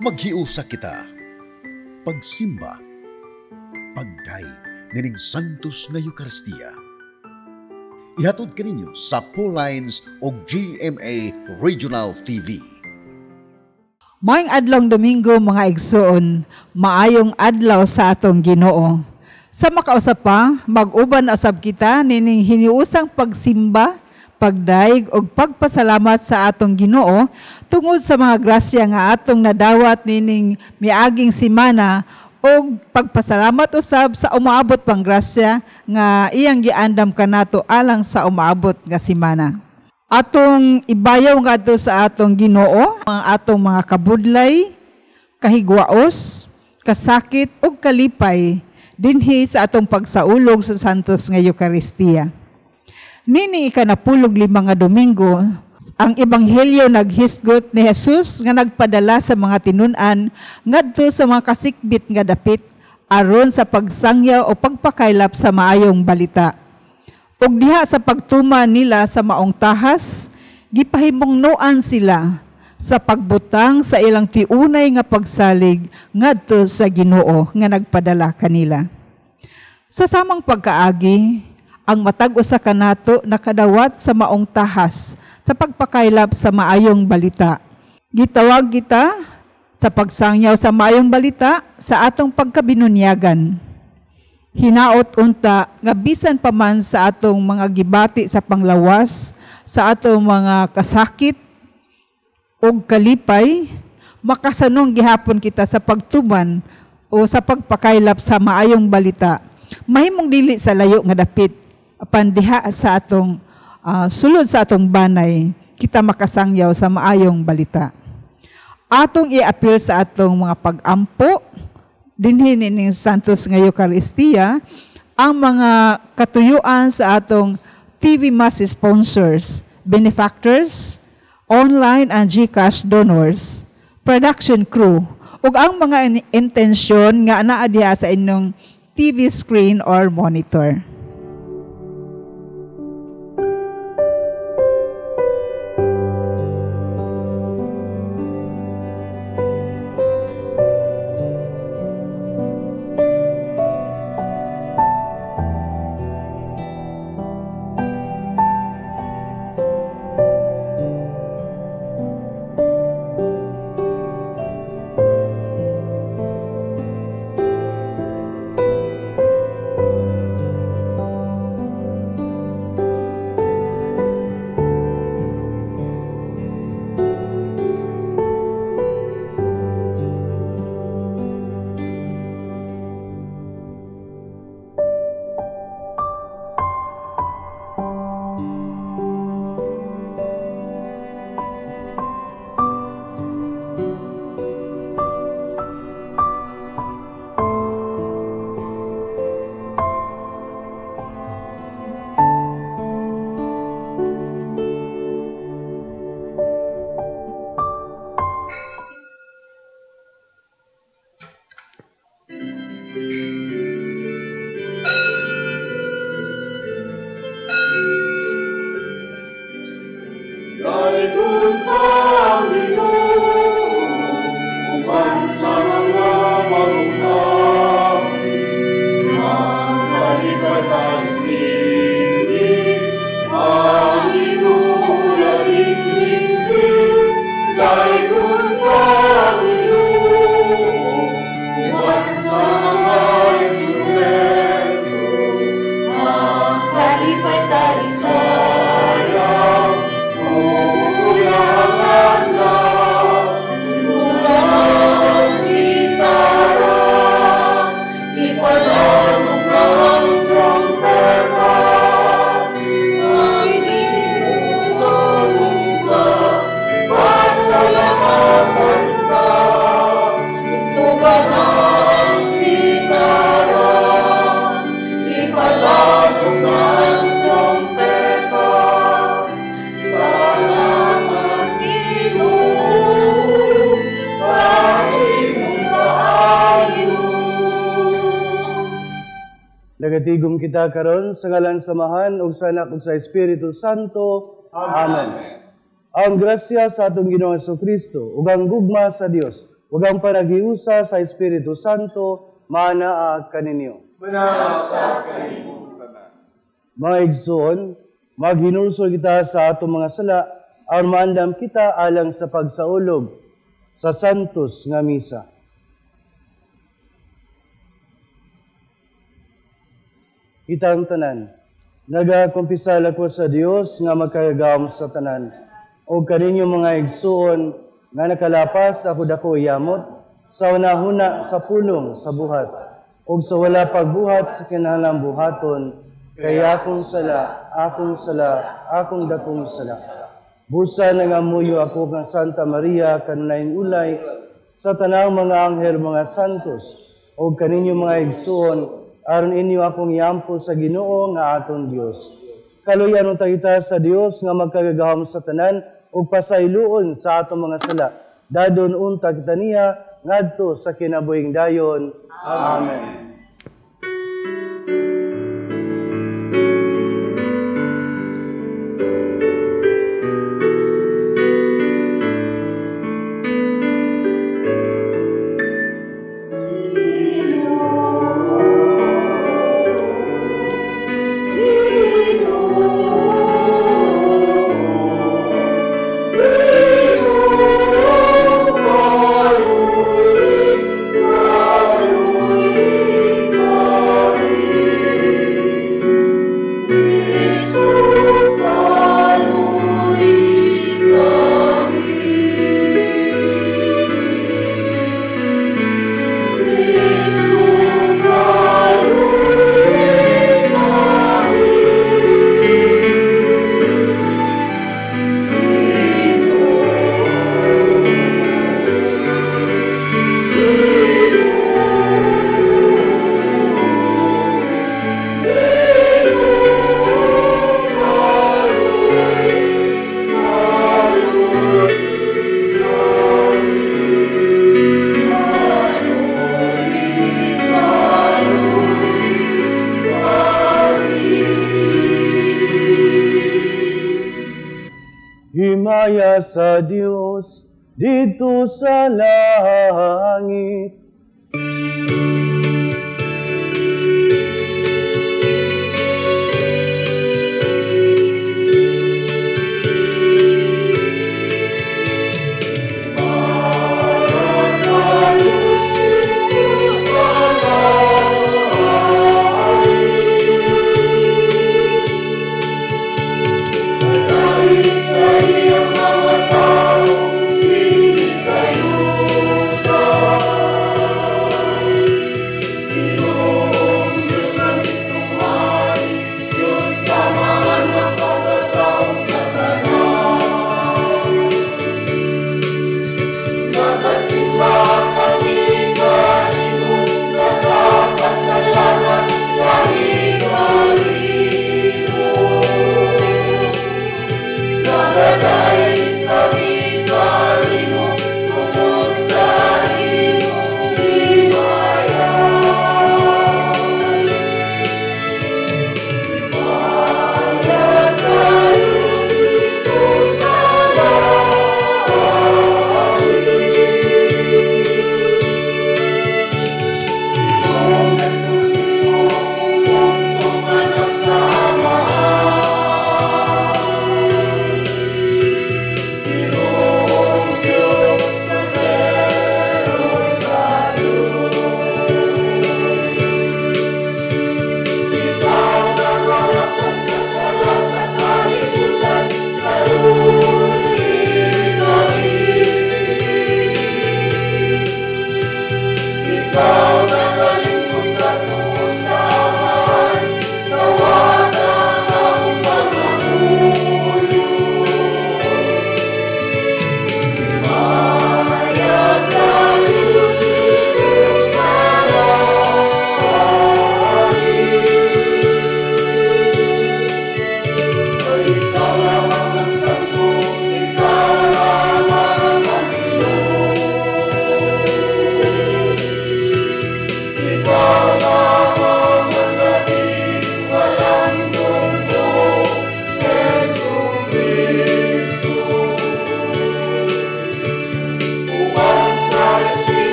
Maghiusa kita, pagsimba, pagdaig nining Santos nga Eucharistia. Ihatod kaninyo sa Pauline's o GMA Regional TV. Maayong adlong Domingo mga igsoon, maayong adlaw sa atong Ginoo. Sa makausap pa, mag-uban usab kita nining hiniusang pagsimba, pagdaig o pagpasalamat sa atong Ginoo tungod sa mga grasya nga atong nadawat nining miaging simana o pagpasalamat usab sa umaabot pang grasya nga iyang giandam kanato alang sa umaabot nga simana. Atong ibayaw nga ato sa atong Ginoo ang atong mga kabudlay, kahigwaos, kasakit ug kalipay dinhi sa atong pagsaulog sa Santos nga Eucharistia. Nini ikanapulog 5 nga Domingo, ang Ebanghelyo naghisgot ni Jesus nga nagpadala sa mga tinun-an ngadto sa mga kasikbit nga dapit aron sa pagsangyaw o pagpakaylap sa maayong balita. Ug diha sa pagtuma nila sa maong tahas, gipahimongnoan sila sa pagbutang sa ilang tiunay nga pagsalig ngadto sa Ginoo nga nagpadala kanila. Sa samang pagkaagi, ang matag usa kanato nakadawat sa maong tahas sa pagpakaylap sa maayong balita. Gitawag kita sa pagsangyaw sa maayong balita sa atong pagkabinunyagan. Hinaot unta nga bisan pa man sa atong mga gibati sa panglawas, sa atong mga kasakit o kalipay, makasanong gihapon kita sa pagtuman o sa pagpakaylap sa maayong balita. Mahimong dili sa layo nga dapit, apan diha sa atong sulod sa atong banay, kita makasangyaw sa maayong balita. Atong i-appeal sa atong mga pag-ampo, dinhi ning Santos nga Eucharistia, ang mga katuyuan sa atong TV Mass sponsors, benefactors, online and GCash donors, production crew, ug ang mga intensyon nga naa diha sa inyong TV screen or monitor. Nagatigom kita karon sa ngalan samahan ug sa Anak ug sa Espiritu Santo. Amen. Ang grasya sa atong Ginoong Kristo ug ang gugma sa Dios ug ang panagiusa sa Espiritu Santo, manaa kaninyo. Manasa kanimo tanan. Mga igsoon, maghinulsol kita sa atong mga sala, aron maandam kita alang sa pagsaulog sa santos nga misa. Itang tanan, nagakumpisal ako sa Dios nga magkagawom sa tanan, o kaninyo mga igsoon nga nakalapas ako dako yamot, sa unahuna sa pulong sa buhat, o sa wala pagbuhat sa kinahalang buhaton, kaya akong akong dakong sala. Busa nangamuyo ako kang Santa Maria, kanunayng ulay, sa tanang mga anghel, mga santos, o kaninyo mga igsoon, aron inyo akong yampo sa Ginoo nga aton Dios. Kaluyan unta kita sa Dios nga magkagagahom sa tanan ug pasayloon sa atong mga sala. Dadon unta kita niya ngadto sa kinabuhing dayon. Amen. Himaya sa Dios dito sa langit.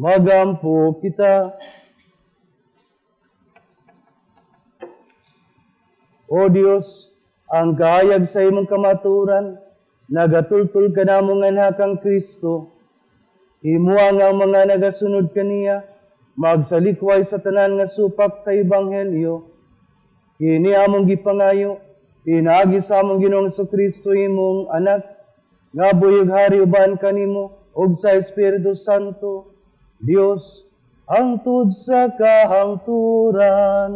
Magampo kita. O Diyos, ang kahayag sa imong kamaturan, nagatultul ka na mong anak ang Kristo. Himuang ang mga nagasunod kaniya, magsalikway sa tanan nga supak sa Ebanghelyo. Kini among gipangayo, pinagi sa among Ginoong Kristo imong anak, nga buyog hari uban kanimo, og sa Espiritu Santo, Dios, hangtod sa kahangturan.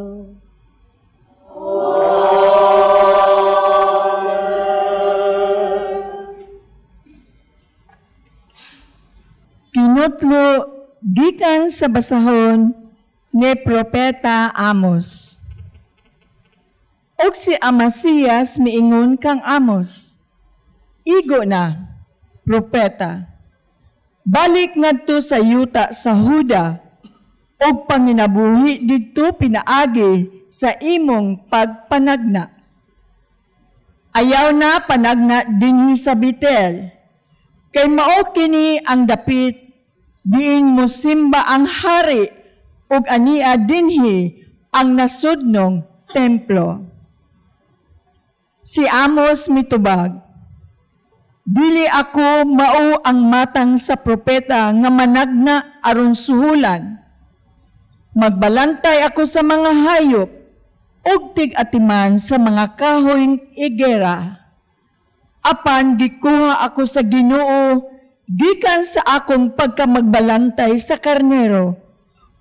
Kinutlo gikan sa basahon ni Propeta Amos. Og si Amasiyas miingon kang Amos, igo na, propeta, balik ngadto sa yuta sa Huda, og panginabuhi didto pinaagi sa imong pagpanagna. Ayaw na panagna dinhi sa Betel, kay mao kini ang dapit diin mo simba ang hari ug ania dinhi ang nasudnong templo. Si Amos mitubag, dili ako mao ang matang sa propeta nga managna aron suhulan. Magbalantay ako sa mga hayop ug tig-atiman sa mga kahoy igera. Apan gikuha ako sa Ginoo gikan sa akong pagkamagbalantay sa karnero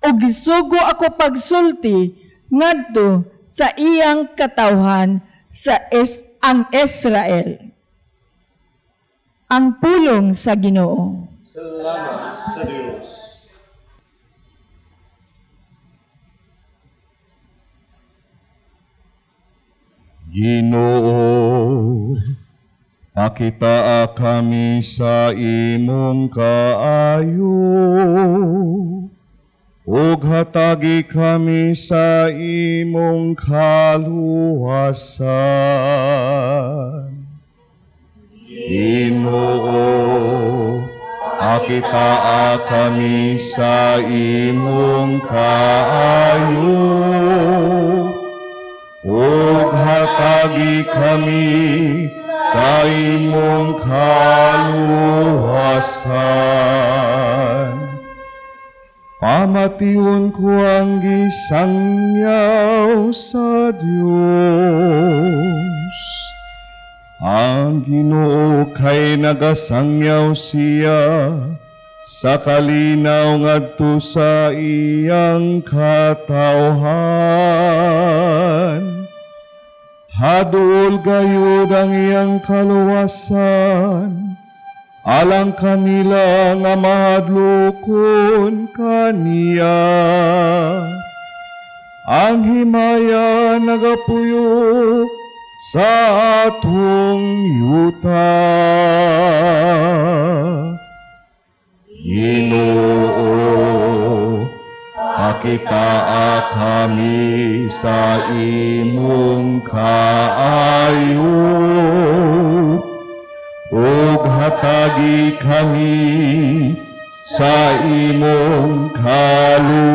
ug gisugo ako pagsulti ngadto sa iyang katawhan sa ang Israel. Ang pulong sa Ginoo. Salamat sa Diyos. Ginoo, pakitaa kami sa imong kaayo, ug hatagi kami sa imong kaluwasan. Ginoo, pakitaa kami sa imong kaayo, ug hatagi kami sa imong kaluwasan. Pamatiun ko ang gisangyaw sa Diyos. Ang Ginoo kay nagasangyaw siya sa kalinaw ngadto sa iyang katawhan. Hadul gayud ang iyang kaluwasan, alang kanila nga mahadlokon kaniya. Ang himaya nagapuyo sa atong yuta. Ginoo, pakitaa kami sa imong kaayo, ug hatagi kami sa imong kaluwasan.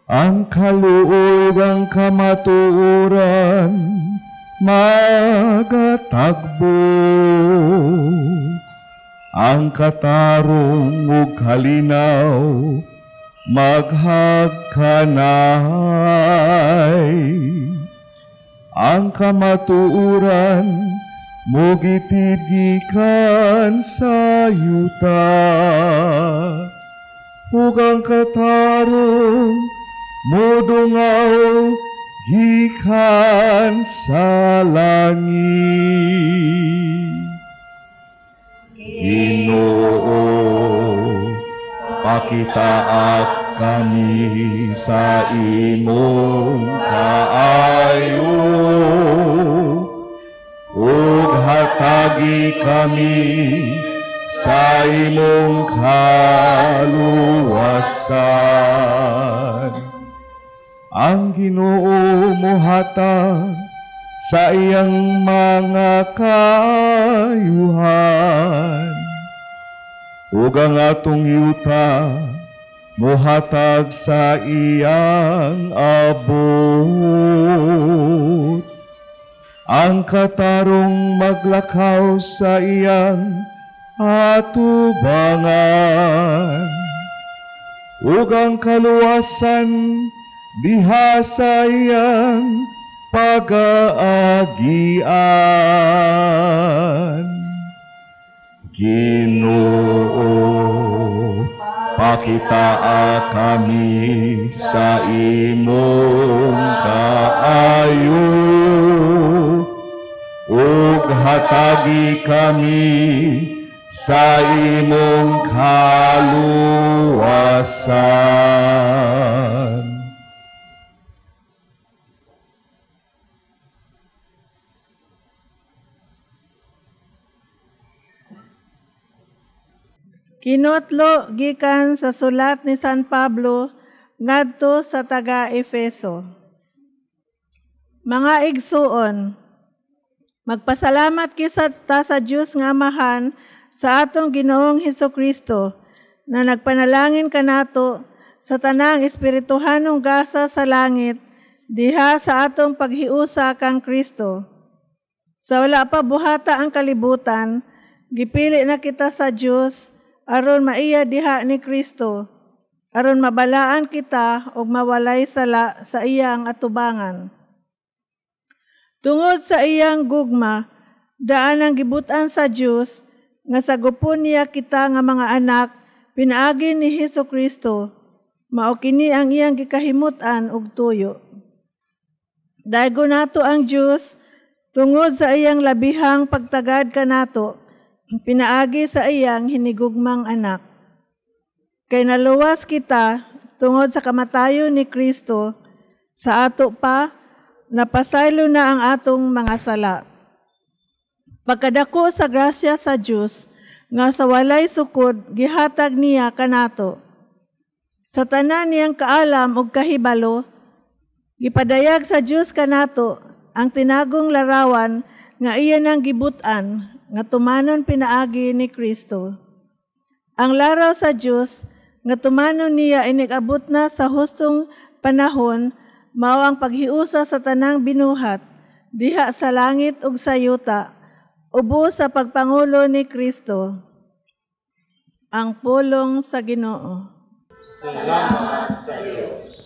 Ang kaluog ang kamatuoran magatagbo, ang katarong ug kalinaw maghagkanay. Ang kamatuoran mugitigikan sa yuta, ug ang katarong mudungaw gikan sa langit. Ginoo, pakitaa kami sa imong kaayo, ug hatagi kami sa imong kaluwasan. Ang Ginoo mohatag sa iyang mga kaayuhan, ug ang atong yuta mohatag sa iyang abot. Ang katarong maglakaw sa iyang atubangan, ug ang kaluwasan diha sa iyang pag-aagian. Ginoo, pakitaa kami sa imong kaayo, ug hatagi kami sa imong kaluwasan. Kinutlo gikan sa sulat ni San Pablo ngadto sa taga-Efeso. Mga igsuon, magpasalamat kita sa Dios nga Amahan sa atong Ginoong Hesukristo na nagpanalangin kanato sa tanang espirituhanong gasa sa langit diha sa atong paghiusa kang Kristo. Sa wala pa buhata ang kalibutan, gipili na kita sa Dios aron maiya diha ni Kristo, aron mabalaan kita og mawalay sala sa iyang atubangan. Tungod sa iyang gugma, daan ang gibutan sa Dios nga sagupon niya kita nga mga anak pinaagi ni Hesukristo, mao kini ang iyang gikahimutan og tuyo. Daygo nato ang Dios tungod sa iyang labihang pagtagad kanato, pinaagi sa iyang hinigugmang anak. Kay naluwas kita tungod sa kamatayon ni Kristo, sa ato pa napasaylo na ang atong mga sala. Pagkadako sa grasya sa Dios nga sa walay sukod gihatag niya kanato. Sa tanan niyang kaalam ug kahibalo, gipadayag sa Dios kanato ang tinagong larawan nga iya nang gibutan nga tumanon pinaagi ni Kristo. Ang laraw sa Dios nga tumanon niya inigabot na sa hustong panahon mao ang paghiusa sa tanang binuhat diha sa langit ug sa yuta ubos sa pagpangulo ni Kristo. Ang pulong sa Ginoo. Salamat sa Diyos.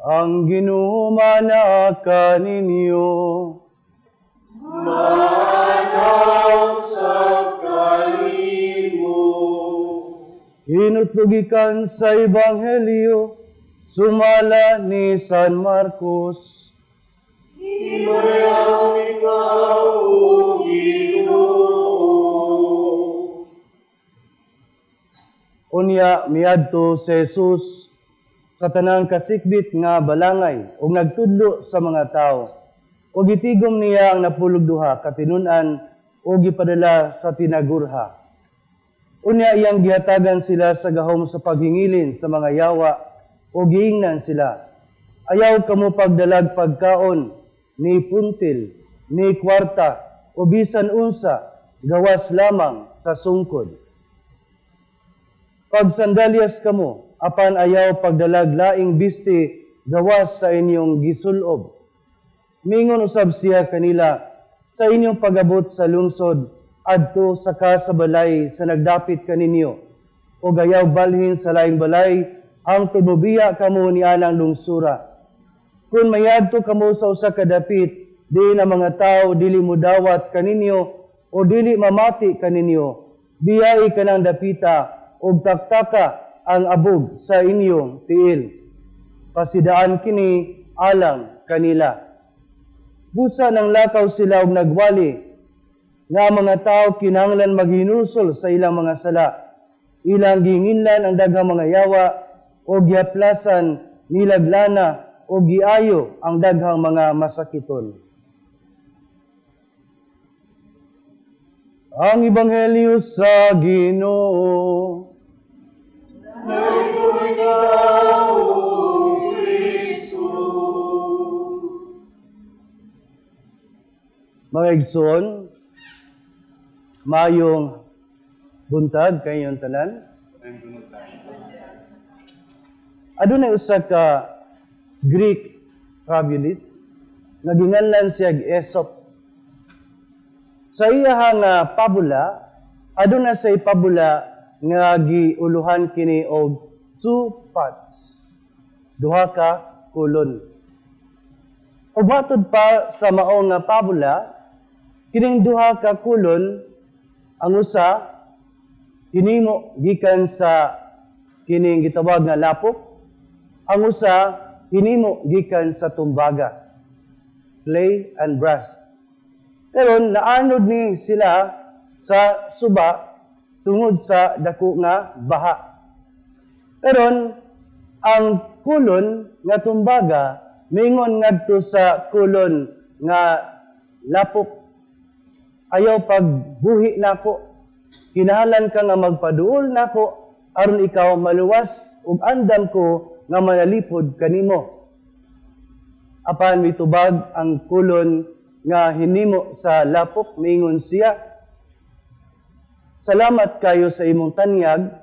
Ang Ginoo manak kaninyo. Manaw sa kalimo. Hinutlugikan sa Ebanghelyo, sumala ni San Marcos. Himayaw ikaw, O Ginoo. Unya miadto si Jesus sa tanang kasikbit nga balangay ug nagtudlo sa mga tao. Ug gitigom niya ang napulog duha katinunan ug gipadala sa tinagurha. Unya iyang gihatagan sila sa gahom sa paghingilin sa mga yawa ug giingnan sila. Ayaw kamo pagdalag pagkaon, ni puntil, ni kwarta, o bisan unsa, gawas lamang sa sungkod. Pag sandalyas kamo, apan ayaw pagdalag laing bisti, gawas sa inyong gisulob. Mingon usab siya kanila, sa inyong pagabot sa lungsod, adto sa kasabalay sa nagdapit kaninyo, o gayaw balhin sa laing balay, ang tububiya kamo ni anang lungsura. Kung mayadto kamo sa usa ka dapit, di na mga tao dili mudawat kaninyo o dili mamati kaninyo, biyai kanang dapita o taktaka ang abog sa inyong tiil. Pasidaan kini alang kanila. Busa ng lakaw sila og nagwali, nga mga tao kinahanglan maghinulsol sa ilang mga sala. Ilang ginginlan ang daghang mga yawa o gihaplasan nilaglana o giayo ang daghang mga masakiton. Ang Ebanghelyo sa Ginoo. Mga igsoon, mayong buntag kayong tanan. Adunay usa ka Greek fabulist nga ginganlan siya Aesop. Sa iya nga pabula, aduna say pabula nga giuluhan kini og 2 parts, duha ka kulon. Ug matod pa sa mao nga pabula, kining duha ka kulon, ang usa hinimo gikan sa kining gitawag nga lapok, ang usa hinimo gikan sa tumbaga, clay and brass. Pero naanod ni sila sa suba tungod sa dako nga baha. Pero ang kulon nga tumbaga mingon ngadto sa kulon nga lapok. Ayaw pagbuhi nako. Kinahanglan ka nga magpaduol nako aron ikaw maluwas ug andam ko nga manalipod kanimo. Apan mitubag ang kulon nga hinimo sa lapok, mingon siya, salamat kayo sa imong tanyag,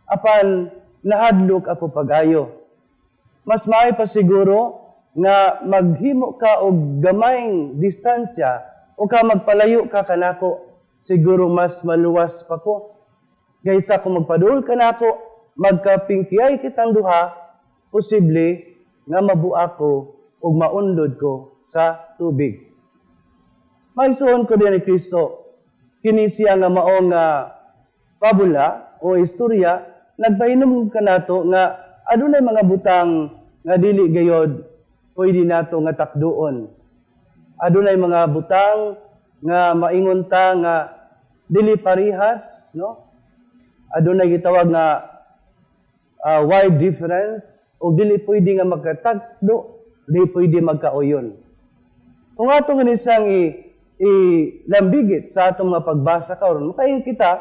apan nahadlok ako pag-ayo. Mas maay pa siguro nga maghimo ka og gamayng distansya o ka magpalayo ka kanako, siguro mas maluwas pa ko. Kaysa kung magpaduol ka nako, magkapingkiyay kitang duha, posible nga mabua ko o maundod ko sa tubig. Maisuon ko din ni Kristo, kini siya nga mao nga pabula o istorya, nagpahinom ka nato nga adunay mga butang nga dili gayod pwede nato nga takduon. Adunay mga butang nga maingon ta nga dili parihas, no? Adunay gitawag nga wide difference o dili pwede nga magkatakdo, dili pwede magkauyon. Kung ato nga nisang ilambigit sa atong mga pagbasa karon, makain kita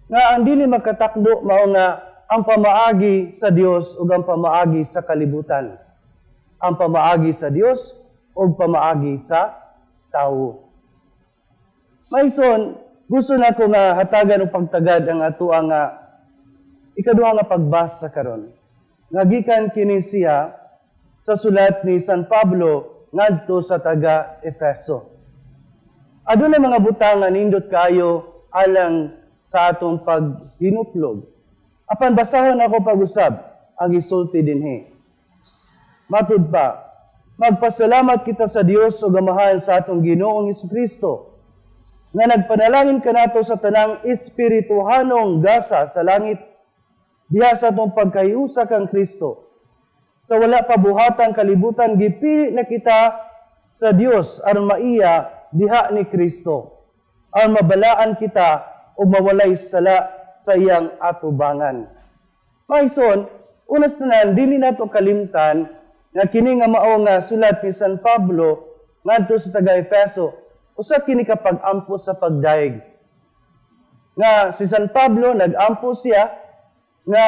nga ang dili magkatakdo mao nga ang pamaagi sa Dios ug ang pamaagi sa kalibutan. Ang pamaagi sa Dios ug pamaagi sa tawo. Maison, gusto nako nga hatagan og pagtagad ang atoa nga ikaduha nga pagbasa karon. Nga gikan kini siya sa sulat ni San Pablo ngadto sa taga Efeso. Adunay mga butang nga nindot kayo alang sa atong paghinuplog. Apan basahon ako pag-usab ang isulti dinhi. Matud pa, magpasalamat kita sa Dios o gamahan sa atong Ginoong Hesukristo nga nagpanalangin kanato sa tanang espirituhanong gasa sa langit diha sa atong pagkahiusa kang Kristo. Sa wala pa buhatang kalibutan, gipili na kita sa Dios aron maiya diha ni Kristo, aron mabalaan kita o mawalay sala sa iyang atubangan. Maison, unas na dili nato kalimtan nga kini nga mao nga sulat ni San Pablo ngadto sa taga Efeso, usa kini ka pag-ampo sa pagdaig. Nga si San Pablo nag-ampo siya nga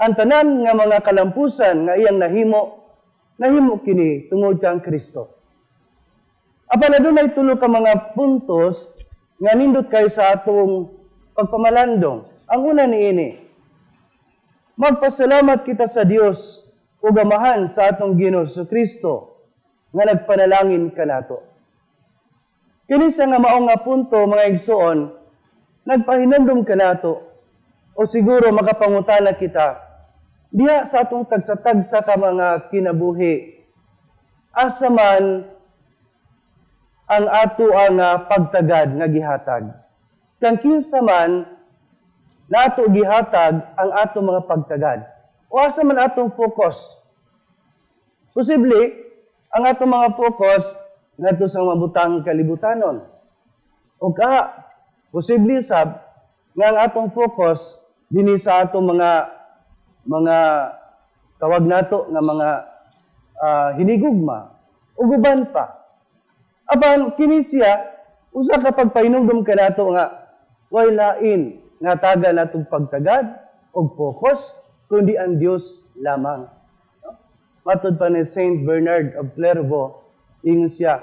ang tanan nga mga kalampusan nga iyang nahimo nahimo kini tungod kang Kristo. Apan adunay tulo ka mga puntos nga nindot kay sa atong pagpamalandong. Ang una niini, magpasalamat kita sa Dios ug Amahan sa atong Ginoo Kristo nga nagpanalangin kanato. Kini sa nga mao nga punto mga igsoon, nagpahinumdum kanato o siguro makapangutana kita diha sa atong tagsa-tagsa ka mga kinabuhi. Asa man ang ato ang pagtagad nga gihatag. Kang kinsa man nato gihatag ang ato mga pagtagad. O asa man atong focus. Posible ang ato mga focus ngadto sa mabutang kalibutanon. O posible sab nga ang atong focus dinhi sa atong mga tawag nato nga mga hinigugma o guban pa. Apan kini siya usa ka pagpahinumdum kanato nga way lain nga taga natong pagtagad og focus kundi ang Dios lamang. Matod pa ni Saint Bernard of Clairvaux, ingon siya,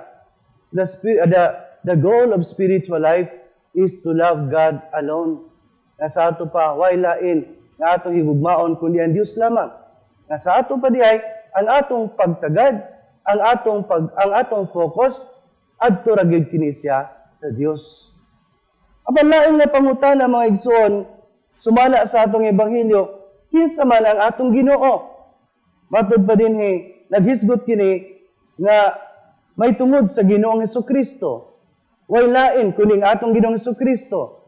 the goal of spiritual life is to love God alone. Nasa ato pa, way lain, nga atong higugmaon, kundi ang Diyos lamang. Nasa ato pa diay, ang atong pagtagad, ang atong focus, adto ra gyud kini siya sa Dios. Apan lain nga pangutana mga igsoon, sumala sa atong ebanghelyo, kinsa man ang atong Ginoo? Matod pa dinhi, naghisgot kini nga may tungod sa Ginoong Hesukristo. Way lain kuning atong Ginoong Hesukristo.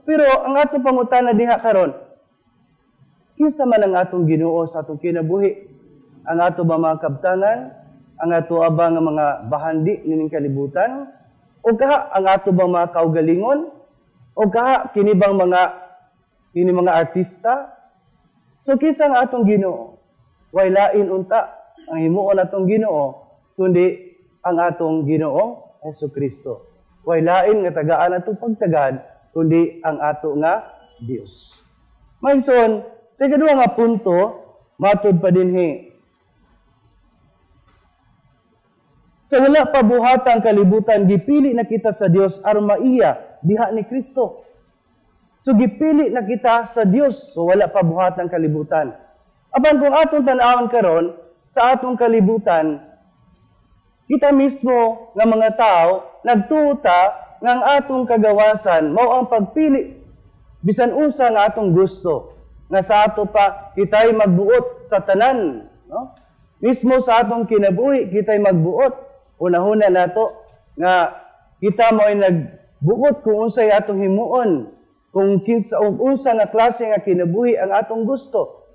Pero ang atong pangutana diha karon, kinsa man ang atong Ginoo sa atong kinabuhi? Ang ato ba mga kabtangan? Ang ato ba nga mga bahandi nining kalibutan? O kaha ang ato bang mga kaugalingon? O kaha kini bang mga artista? So kinsa ang atong Ginoo? Way lain unta ang himuon atong Ginoo kundi ang atong Ginoong Hesukristo. Way lain nga tagaan atong pagtagad kundi ang ato nga Dios. Mayson, sa ikaduha nga punto, matod pa dinhi. Sa wala pa buhatang kalibutan, gipili na kita sa Dios aron maiya diha ni Kristo. So gipili na kita sa Dios, so wala pa buhatang kalibutan. Apan kung atong tan-awon karon sa atong kalibutan, kita mismo nga mga tao nagtuta nga ang atong kagawasan mao ang pagpili bisan unsa nga atong gusto nga sa ato pa kitay magbuot sa tanan, no? Mismo sa atong kinabuhi kitay magbuot. Una-una nato nga kita mo'y nagbuot kung unsay atong himuon, kung kinsa unsa nga klase nga kinabuhi ang atong gusto.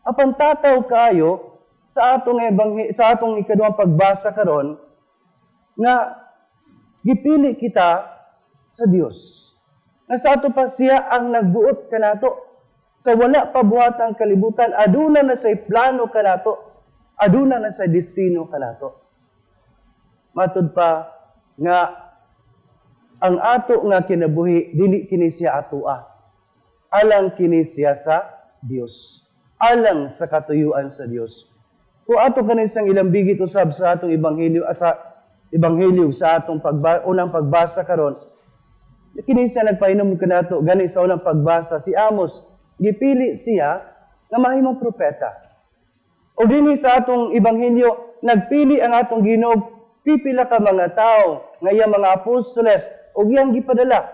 Apan tataw kayo sa atong ikaduhang pagbasa karon nga gipili kita sa Dios. Nga sa ato pa siya ang nagbuot kanato. Sa wala pa buhatang kalibutan, aduna na sa plano kanato, aduna na sa destino kanato. Matod pa nga ang ato nga kinabuhi dili kini siya atoa. Alang kini siya sa Dios. Alang sa katuyuan sa Dios. Kung ato kanisang ilang bigit usab sa atong ebanghelyo sa atong unang pagbasa karon, kini siya nagpainom kanato gani sa unang pagbasa si Amos, gipili siya nga mahimong propeta. O dinhi sa atong ebanghelyo nagpili ang atong Ginoo pipila ka mga tao nga iyang mga apostoles o iyang gipadala.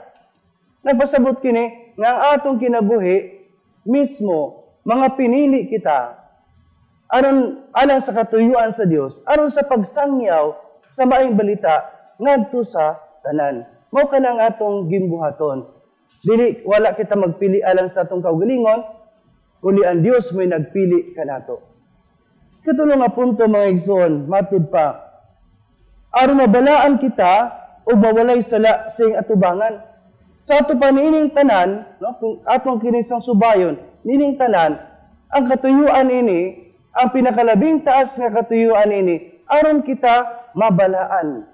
Nagpasabot kini nga ang atong kinabuhi mismo mga pinili kita aron sa katuyuan sa Dios, aron sa pagsangyaw sa maayong balita ngadto sa tanan. Mao kana ang atong gimbuhaton. Dili wala kita magpili alang sa atong kaugalingon, kundi ang Dios may nagpili kanato. Katulo nga punto mga igsoon, matud pa. Aron mabalaan kita o mawalay sala sing atubangan. Sa ato pa niining tanan, no, kung atong kinisang subayon, nining tanan, ang katuyuan ini, ang pinakalabing taas nga katuyuan ini, aron kita mabalaan.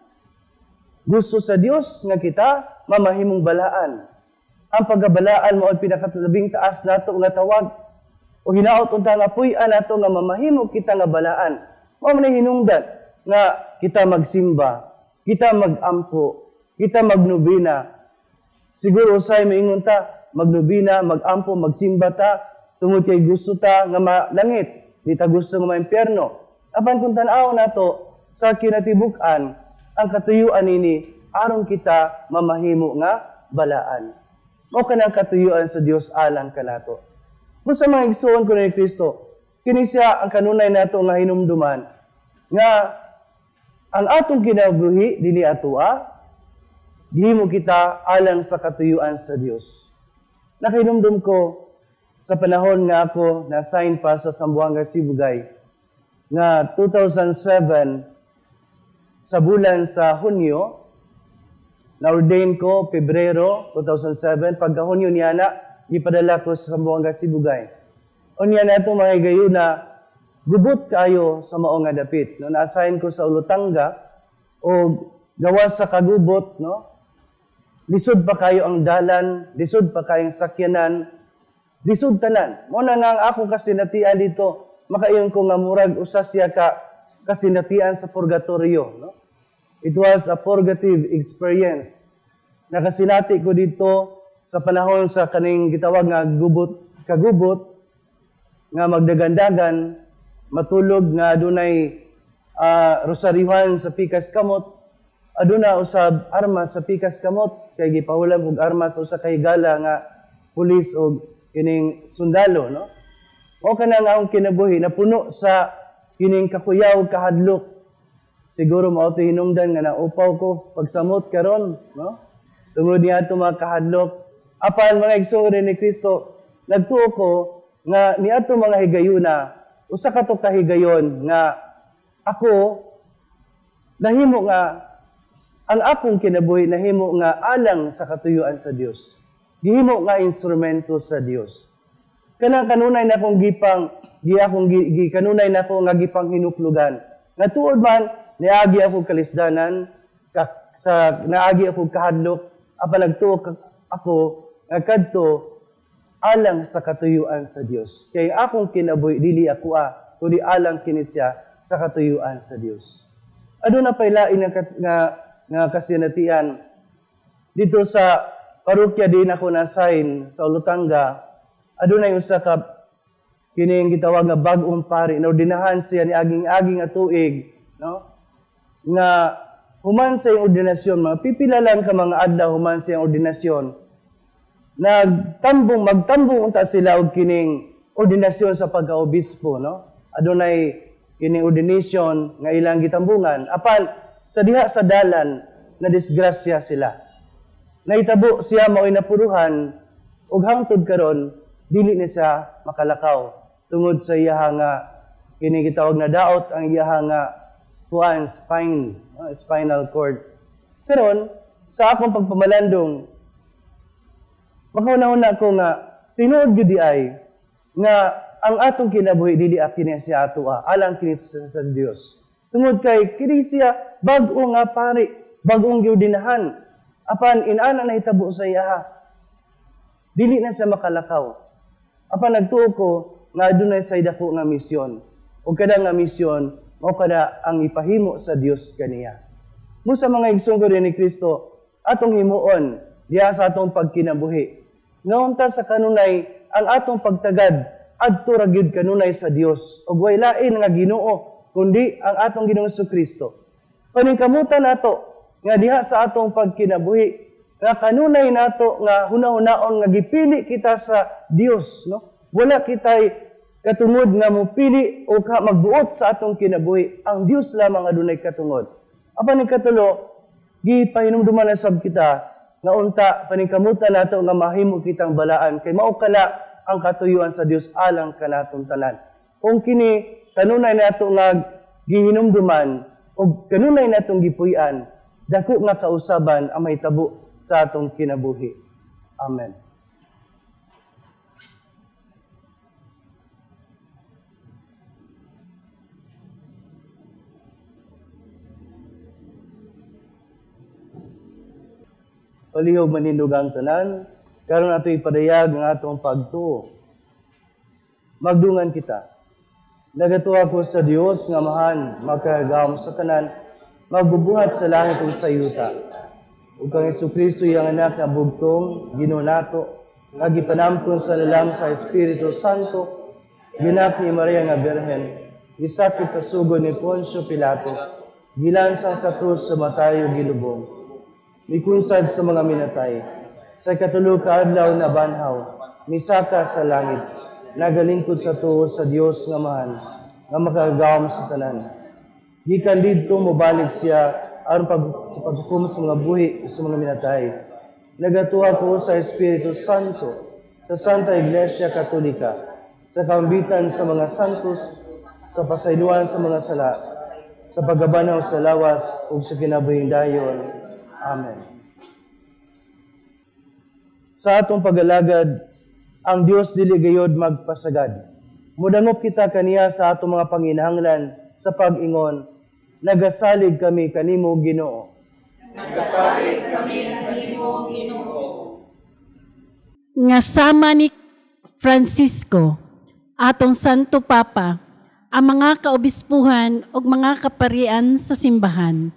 Gusto sa Dios nga kita mamahimong balaan. Ang pagbalaan mo ang pinakalabing taas nato nga tawag. O hinaot unta nga puy-an nato nga mamahimo kita nga balaan. Mao man hinungdan nga kita magsimba, kita magampo, kita magnobina. Siguro usay maingon ta, magnobina, magampo, magsimba ta, tungod kay gusto ta nga malangit, di ta gusto nga maimpyerno. Apan kung tan-aw nato sa kinatibuk-an, ang katuyuan nini aron kita mamahimo nga balaan. Mao kanang katuyuan sa Dios alang kanato. Busa mga igsoon ko ni Kristo, kini siya ang kanunay nato nga hinumduman nga ang atong kinabuhi dili atoa, gihimo kita alang sa katuyuan sa Dios. Nakahinumdum ko sa panahon nga ako na-assign pa sa Zamboanga, Sibugay, nga 2007, sa bulan sa Hunyo, na-ordain ko, Pebrero 2007, pagka-Hunyo niya na, ipadala ko sa Zamboanga, Sibugay. O niya na itong mga higayon na gubot kayo sa maong nga dapit. No? Na-assign ko sa Ulutanga, o gawas sa kagubot, no? Lisod pa kayo ang dalan, lisod pa kayong sakyanan, lisod tanan. Muna nga ang ako kasinatian dito, makayon ko nga murag usa siya ka kasinatian sa purgatorio. No? It was a purgative experience. Nakasinati ko dito sa panahon sa kaning gitawag nga kagubot, nga magdagandagan, matulog nga adunay rosarihan sa pikas kamot, aduna usab armas sa pikas kamot, kay gipahulam og armas sa usa ka higala nga pulis o kining sundalo, no? Mao kana nga akong kinabuhi napuno sa kining kakuyaw kahadlok. Siguro mao to hinungdan nga naupaw ko pagsamot karon, no? Tungod niya ato mga kahadlok. Apan mga igsoon ni Kristo, nagtuo ko nga niadto mga higayuna, usa ka to kahigayon nga ako nahimo nga ang akong kinabuhi nahimo nga alang sa katuyuan sa Dios. Gihimo nga instrumento sa Dios. Kanang kanunay na akong kanunay na ako nga gipang hinuklugan. Nga tuod man niagi ako kalisdanan, naagi ako kahadlok, apan nagtuo ako nga kadto alang sa katuyuan sa Dios. Kay akong kinabuhi dili ako kundi alang kini siya sa katuyuan sa Dios. Aduna pay lain nga kasinatian dito sa parokya din ako na-assign sa Ulutanga. Adunay usa ka kining gitawag nga bag-ong pari na ordinahan siya ni aging tuig, no? Nga human sa iyong ordinasyon, mga pipilalan ka mga adlaw human sa iyong ordinasyon. Magtambong unta sila og kining ordinasyon sa pagka-obispo, no? Adunay kining ordination nga ilang gitambungan. Apan sa diha sa dalan na disgrasya sila. Naitabo siya mao'y napuruhan ug hangtod karon dili ni siya makalakaw tungod sa iya nga kini gitawag na daot ang iya nga spinal cord. Karon sa akong pagpamalandong makauna-una ko nga tinuod gyud ay nga ang atong kinabuhi dili kini siya ato alang kini sa Dios. Tungod kay kini siya bag-o nga pari, bag-ong giudinahan. Apan inana na hitabo sa iya. Dili na siya makalakaw. Apan nagtuo ko nga adunay say dako nga misyon. O kada nga misyon, mao kada ang ipahimo sa Dios kaniya. Mo sa mga igsoon ni Kristo, atong himuon diha sa atong pagkinabuhi. Ngaunta sa kanunay ang atong pagtagad adto ra gyud kanunay sa Dios. Ug way lain nga Ginoo kundi ang atong Ginoong Kristo. Paningkamutan nato nga diha sa atong pagkinabuhi nga kanunay nato nga hunahuna-on nga gipili kita sa Dios, no? Wala kitay katungod nga mopili o magbuot sa atong kinabuhi. Ang Dios lamang adunay katungod. Apan ni katulo, gipahinumduman na sab kita nga unta paningkamutan nato nga mahimo kitang balaan kay mao kala ang katuyuan sa Dios alang kanatong tanan. Kung kini kanunay nato nga gihinumduman o kanunay natong gipuy-an, dako nga kausaban ang mahitabo sa atong kinabuhi. Amen. Palihog manindog ang tanan, karon ato ipadayag ang atong pagtuo. Magdungan kita. Nagatuwa ko sa Dios nga mahan, makagawam sa tanan, magbubuhat sa langit ug sa yuta. Ug kang Jesucristo iyang anak nga bugtong, Ginoo nato, nga gipanampon sa lalang sa Espiritu Santo, ginak ni Maria nga Birhen, gisakit sa sugod ni Poncio Pilato, gilansang sa krus sa matayo gilubong, mikunsad sa mga minatay, sa katulog ka adlaw na banhaw, misaka sa langit, nagalingkod sa tuo sa Dios nga mahan, nga makagawam sa tanan. Gikan didto mobalik siya aron sa paghukom sa mga buhi sa mga minatay. Nagatuwa ko sa Espiritu Santo, sa Santa Iglesia Katolika, sa kambitan sa mga santos, sa pasayloan sa mga sala, sa paggabanaw sa lawas ug sa kinabuhing dayon. Amen. Sa atong pag-alagad, ang Dios dili gayud magpasagad. Mudangop kita kaniya sa atong mga panginahanglan sa pag-ingon, nagasalig kami kanimo Ginoo. Nagasalig kami kanimo Ginoo. Nga sama ni Francisco, atong Santo Papa, ang mga kaobispuhan o mga kaparian sa simbahan,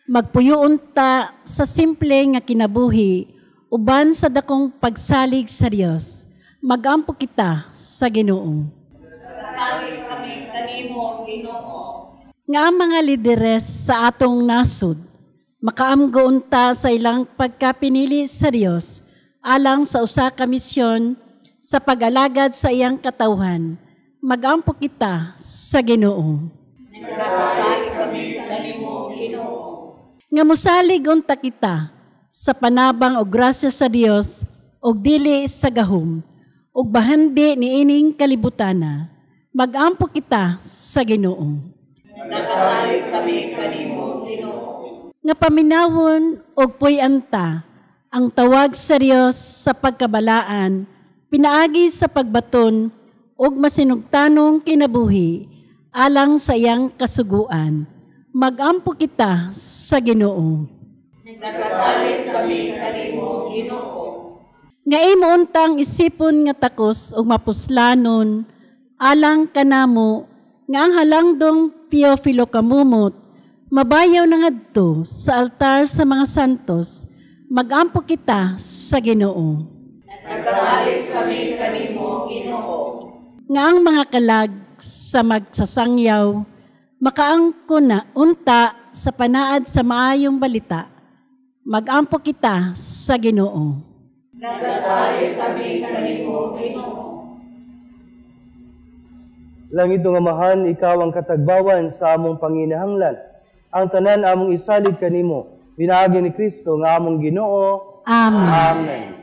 magpuyoon ta sa simple nga kinabuhi, uban sa dakong pagsalig sa Dios, magampo kita sa Ginoo. Nagasalig kami kanimo Ginoo. Nga ang mga lideres sa atong nasud, makaamgoon ta sa ilang pagkapinili sa Dios, alang sa usa ka misyon sa pag-alagad sa iyang katawhan, magampo kita sa Ginoo. Nagasalig kami kanimo Ginoo. Nga mosalig unta kita sa panabang o grasya sa Dios og dili sa gahom ug bahandi niining kalibutana, magampo kita sa Ginoo. Nagasalig kami kanimo Ginoo. Nga paminawon og puy-anta ang tawag sa Dios sa pagkabalaan, pinaagi sa pagbaton og masinugtanong kinabuhi alang sa iyang kasuguan, magampo kita sa Ginoo. Nagasalig kami kanimo Ginoo. Nga imo untang isipon nga takos ug mapuslanon alang kanamo nga ang halangdong Piofilo kamumot mabayaw na ngadto sa altar sa mga santos, magampo kita sa Ginoo. Nagasalig kami kanimo Ginoo. Nga ang mga kalag sa magsasangyaw makaangko na unta sa panaad sa maayong balita, magampo kita sa Ginoo. Nagasalig kami kanimo Ginoo. Langito nga mahan, ikaw ang katagbawan sa among panginahanglan. Ang tanan among isalig kanimo, pinaagi ni Kristo nga among Ginoo. Amen. Amen. Amen.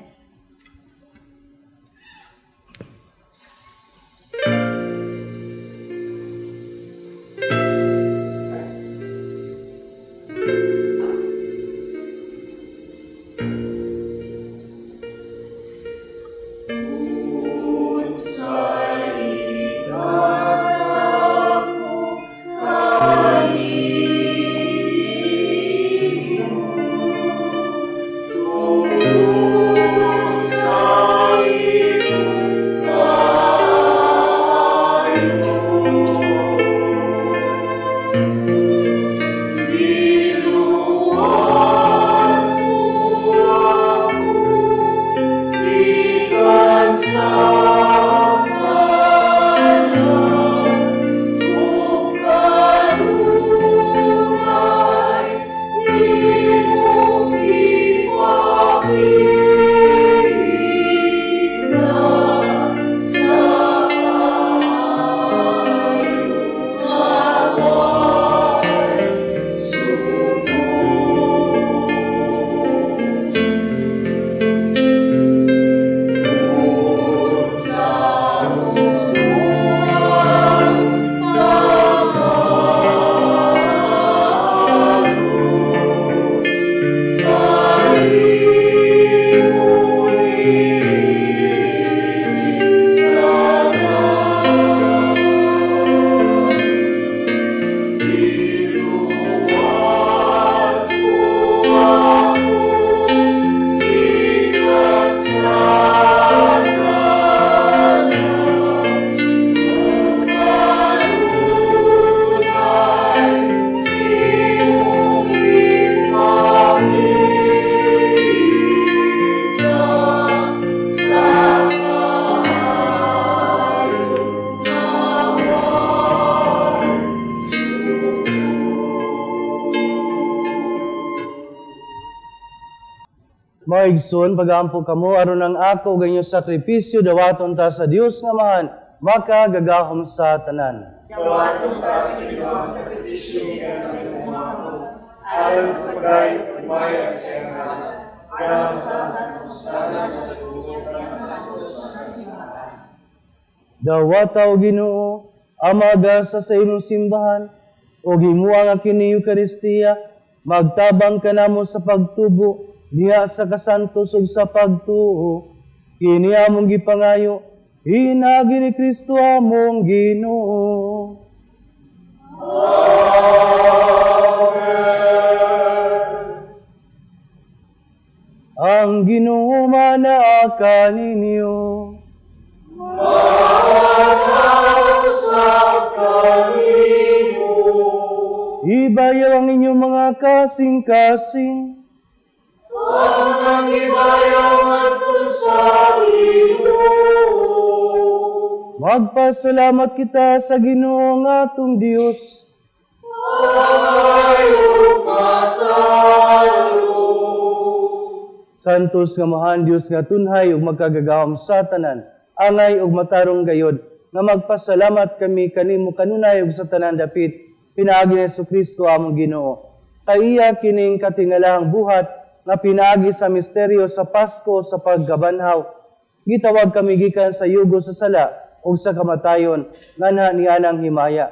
Mga igsoon, pag-aampo kamo, aron ang ako ganyo sakripisyo, dawaton ta sa Dios nga mahan, makagagahom sa tanan. Dawaton ta sa Ginoo ang sakripisyo niya sa mga ako, ayon sa pagay, umaya sa ngalan, ayon sa Dawataw Ginoo, amaga sa imong simbahan, o gimuha nga kini Eucharistia, magtabang ka namo sa pagtubo, diha sa kasantos ug sa pagtuo, kini among gipangayo, hinagi ni Kristo among Ginoo. Amen. Ang Ginoo manaa kaninyo. Ibayaw ang inyong mga kasing-kasing. Ang ibayaw ato sa Ginoo. Magpasalamat kita sa Ginoo nga atong Dios. Ayaw matalo. Santos nga mahan Dios nga tunhay ug magkagagahom sa tanan, angay ug matarong gayod, nga magpasalamat kami kanimo kanunay ug sa tanan dapit, pinaagi ni Jesucristo among Ginoo. Kaiya kining katingalahang buhat nga pinaagi sa misteryo sa Pasko sa paggabanhaw. Gitawag kami gikan sa yugo sa sala ug sa kamatayon nganha ni anang himaya.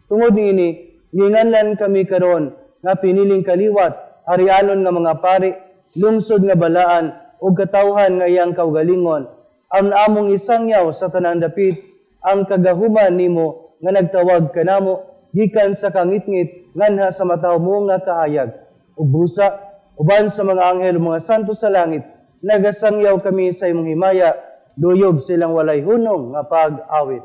Tungod niini, ginganlan kami karon nga piniling kaliwat, harianon nga mga pari, lungsod nga balaan ug katawhan nga iyang kaugalingon. Ang among isangyaw sa tanang dapit ang kagahuman nimo nga nagtawag kanamo gikan sa kangitngit nganha sa mataw mo nga kahayag. Ug busa uban sa mga anghel mga santo sa langit, nagasangyaw kami sa imong himaya, duyog silang walay hunong nga pag-awit.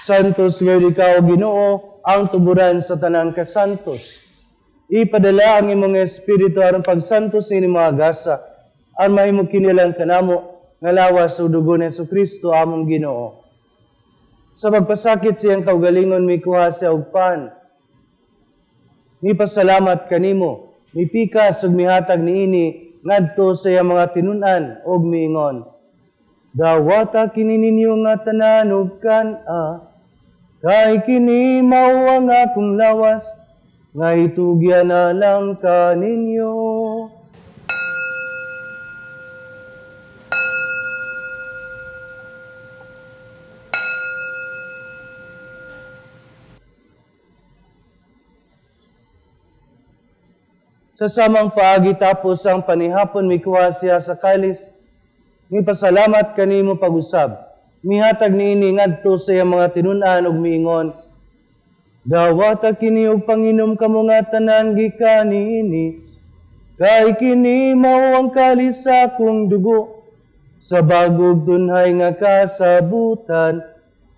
Santos ngayon ikaw, Ginoo, ang tuburan sa tanang kasantos. Ipadala ang imong espiritu aron pagsantos ni mga gasa, ang mahimo kinilang kanamo, nga lawas sa dugo ni Jesucristo among Ginoo. Sa pagpasakit siyang kaugalingon, may kuha siya og pan. May pasalamat kanimo, may pikas ug mihatag niini, ngadto sa iyang mga tinunan og miingon. Dawata kini ninyo nga tanan ug kan-a, kay kini mao ang akong lawas, nga itugya na lang kaninyo. Sa samang paagi tapos ang panihapon, mikuha siya sa kalis, ni pasalamat kanimo pag-usab. Mihatag niini ngadto sa iyang mga tinunan ug miingon, dawata kini og panginom kamo nga tanan gikan niini, kay kini mao ang kalis sa akong dugo, sa bagog tunhay nga kasabutan,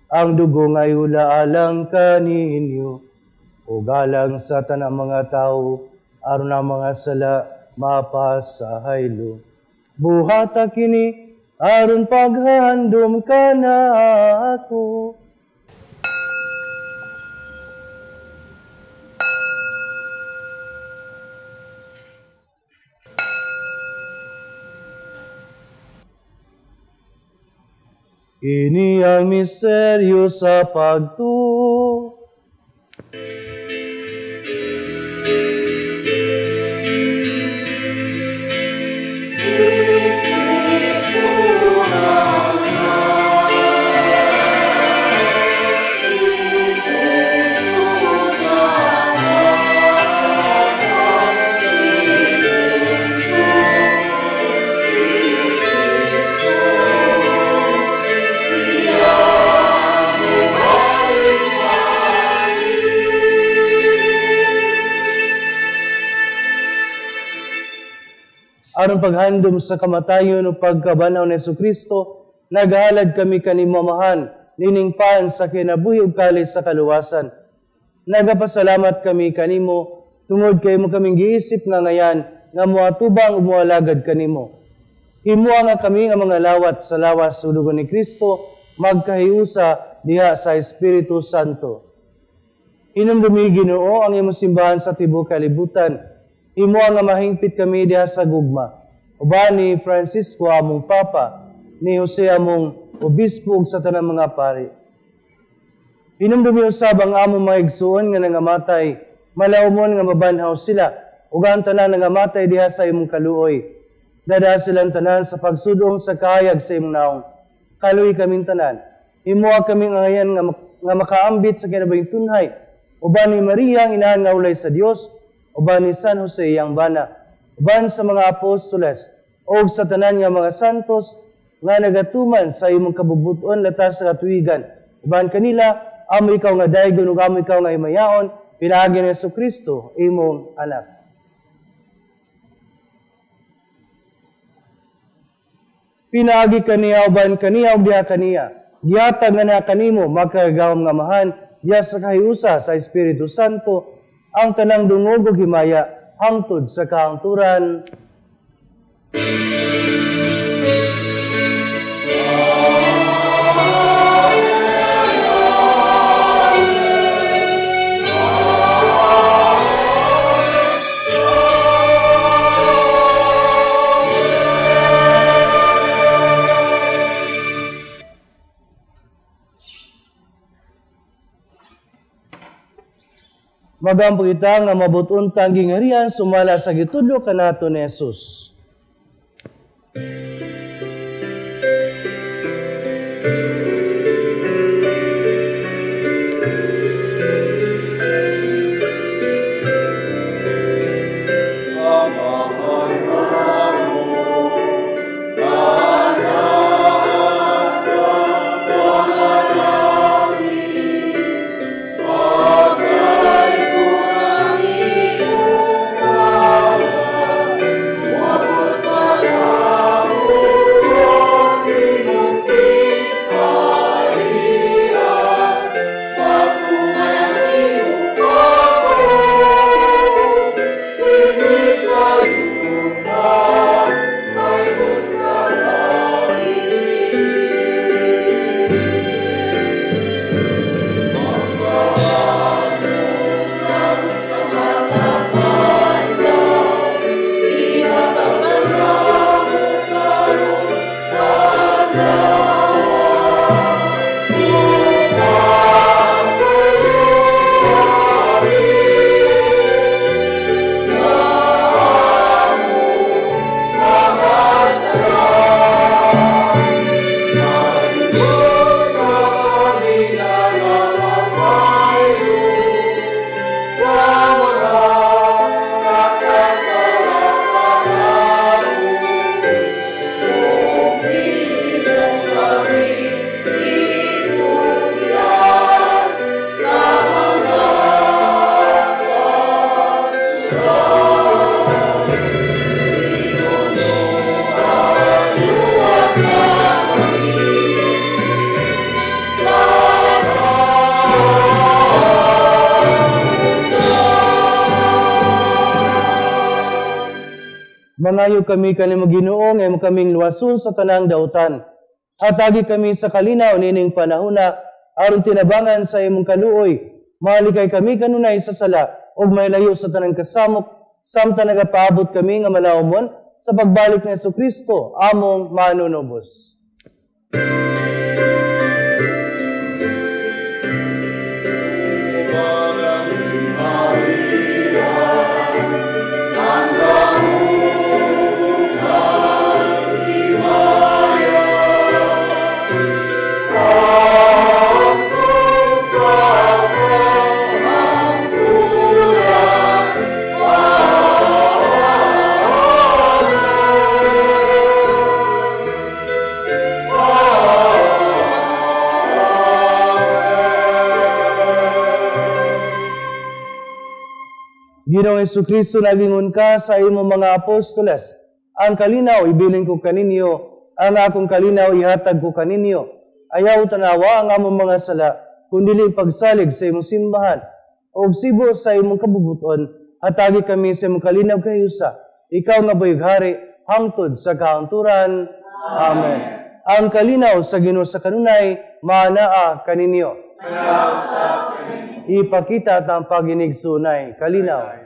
ang dugo nga iulaalang kaninyo, ug alang sa tanang mga tawo, aron ang mga sala mapas sa haylo. Buhata kini aron paghandom ka na ako. Ini ang misteryo sa pagtuo. Aron paghandom sa kamatayon o pagkabanaw ni Jesucristo, naghalad kami kanimo amahan, nining paan sa kinabuhi ug kalis sa kaluwasan. Nagapasalamat kami kanimo, tungod kay mo kaming giisip nga ngayan, nga moatubang ug moalagad kanimo. Himuha nga kami nga mga lawat sa lawas sa dugo ni Kristo, magkahiusa diha sa Espiritu Santo. Hinumdumi Ginoo ang imong simbahan sa tibuok kalibutan. Imo nga mahingpit kami diha sa gugma. Uban ni Francisco among Papa, ni Jose among Obispo ug sa tanang mga pari. Hinumdumi usab ang among mga igsuon nga nangamatay, malawmon nga mabanhaw sila, ug ang tanan nangamatay diha sa imong kaluoy. Dada silang tanan sa pagsudong sa kahayag sa imong naong. Kaluoy kaming tanan. Himuha kami ngayon nga makaambit sa kinabuhing tunhay. Uban ni Maria ang inahan nga ulay sa Dios, uban ni San Jose yang bana, uban sa mga apostoles, o sa tanan nga mga santos, nga nagatuman sa imong kabubuton latas sa katuigan. Uban kanila, amo ikaw nga daygon, ug amo ikaw nga himayaon, pinaagi ni Jesucristo, imong anak. Pinaagi kaniya, uban kaniya, ug diha kaniya. Gihatag nga na kanimo, magkagawam nga mahan, diha sa kahiusa sa Espiritu Santo, ang tanang dungog ug himaya hangtod sa kahangturan. Magampo kita nga mabuton tang gingharian sumala sa gitudlo kanato ni Jesus. Wow. Mangayo kami kanimo Ginoo nga imo kaming luwason sa tanang dautan. Hatagi kami sa kalinaw nining panahona aron tinabangan sa imong kaluoy. Mahalikay kami kanunay sa sala ug maylayo sa tanang kasamok samtang nagapaabot kami nga malaumon sa pagbalik ni Jesucristo among manunubos. Ginoong Jesucristo, nagingon ka sa imo mga apostoles, ang kalinaw ibilin ko kaninyo, ang akong kalinaw ihatag ko kaninyo. Ayaw tanawa ang among mga sala, kundili pagsalig sa imong simbahan, o sibo sa imong kabubuton, hatagi kami sa imong kalinaw kayusa. Ikaw nga bayughari, hangtod sa kahangturan. Amen. Ang kalinaw sa Ginoo sa kanunay, manaa kaninyo. Ipakita ang paginigsunay, kalinaw.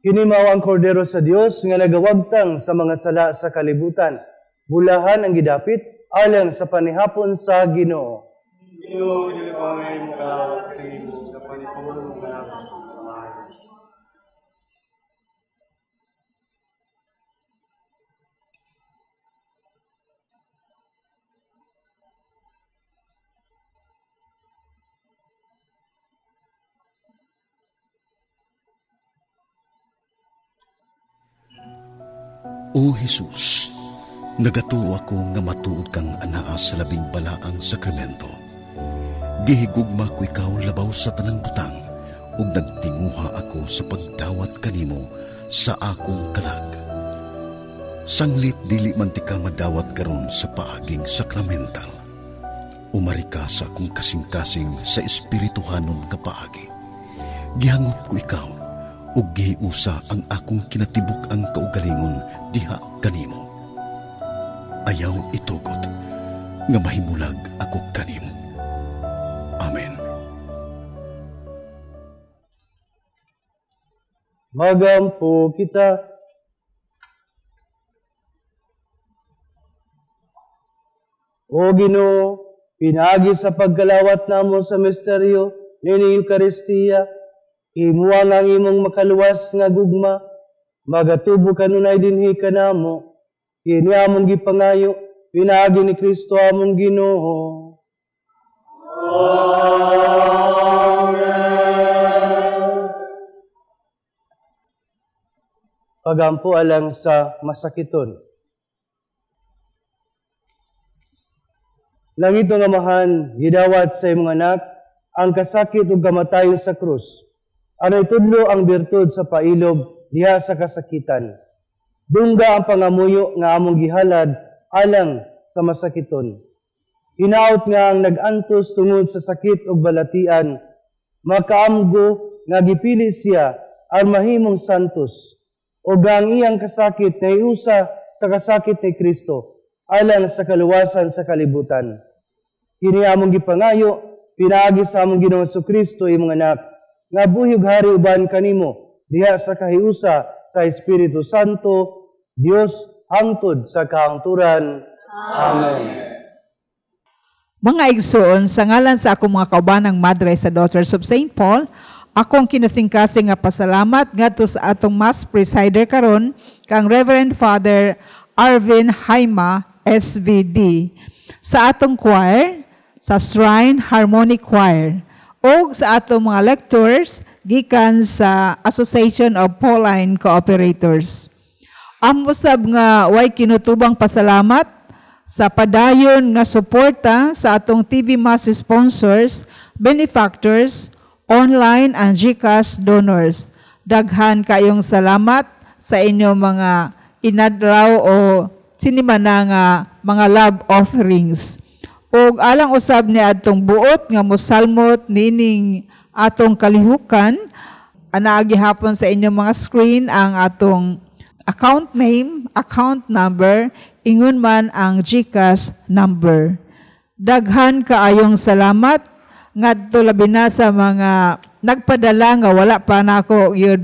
Kinimaw ang kordero sa Dios nga nagawagtang sa mga sala sa kalibutan. Bulahan ang gidapit alang sa panihapon sa Ginoo. Ginoo, dilipangay mo ka, kanimo sa panipamulong manapos sa bahay. O Jesus, nagatuo ako nga matuod kang anaa sa labing balaang sakramento. Gihigugma ko ikaw labaw sa tanang butang, ug nagtinguha ako sa pagdawat kanimo sa akong kalag. Sanglit dili man ti ka madawat karon sa paaging sakramental. Umari ka sa akong kasing-kasing sa espirituhanon nga paagi. Gihangop ko ikaw, ug giusa ang akong kinatibuk ang kaugalingon diha kanimo. Ayaw itugot nga mahimulag ako kanimo. Amen. Magampo kita. O Ginoo, pinagi sa pagkalawat namo sa misteryo nining Eucharistia, imuang ang imong makaluwas nga gugma, magatubo kanunay dinhi kanamo, kini among gipangayo, pinaagi ni Kristo among Ginoo. Amen. Pagampo alang sa masakiton. Langit nga amahan, gidawat sa imong anak, ang kasakit ug kamatayon sa krus. Ano itudlo ang birtud sa pailob diha sa kasakitan. Dungga ang pangamuyo nga among gihalad alang sa masakiton. Hinaot nga ang nag-antos tungod sa sakit ug balatian, makaamgo nga gipili siya ang mahimong santos, ug ang iyang kasakit na iusa sa kasakit ni Kristo, alang sa kaluwasan sa kalibutan. Kini among gipangayo, pinaagi sa among Ginoong Kristo imong anak, nga buhig hari uban kanimo, diha sa kahiusa sa Espiritu Santo, Dios hangtod sa kahangturan. Amen. Mga igsoon, sa ngalan sa akong mga kaubanang madre sa Daughters of St. Paul, akong kinasingkasing nga pasalamat ngadto sa atong Mass Presider karon kang Reverend Father Arvin Haima, SVD, sa atong choir, sa Shrine Harmonic Choir, o sa atong mga lectors gikan sa Association of Pauline Cooperators. Amusab nga way kinutubang pasalamat sa padayon nga suporta sa atong TV Mass sponsors, benefactors, online and GCash donors. Daghan kayong salamat sa inyong mga inadraw o sinimana nga mga love offerings. O alang usab ni atong buot nga mosalmot nining atong kalihukan, anaagi hapon sa inyong mga screen ang atong account name, account number, ingon man ang GCash number. Daghan kaayong salamat ngadto labi na sa mga nagpadala nga wala pa nako yun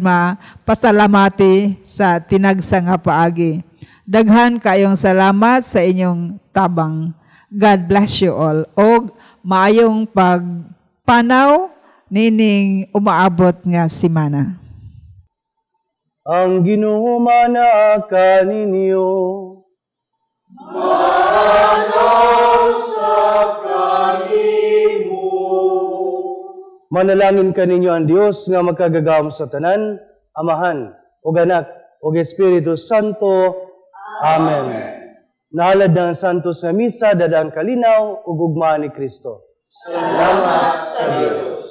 pasalamati sa tinagsa nga paagi. Daghan kaayong salamat sa inyong tabang. God bless you all. O maayong pagpanaw nining umaabot nga simana. Ang Ginoo mana kaninyo. Manaw sa kanimo. Manalangin kaninyo ang Dios nga magkagagawom sa tanan, Amahan, ug Anak, ug Espiritu Santo. Amen. Nahalad ng santos nga misa, dadaan kalinaw, ug ugma ni Kristo. Salamat sa Dios.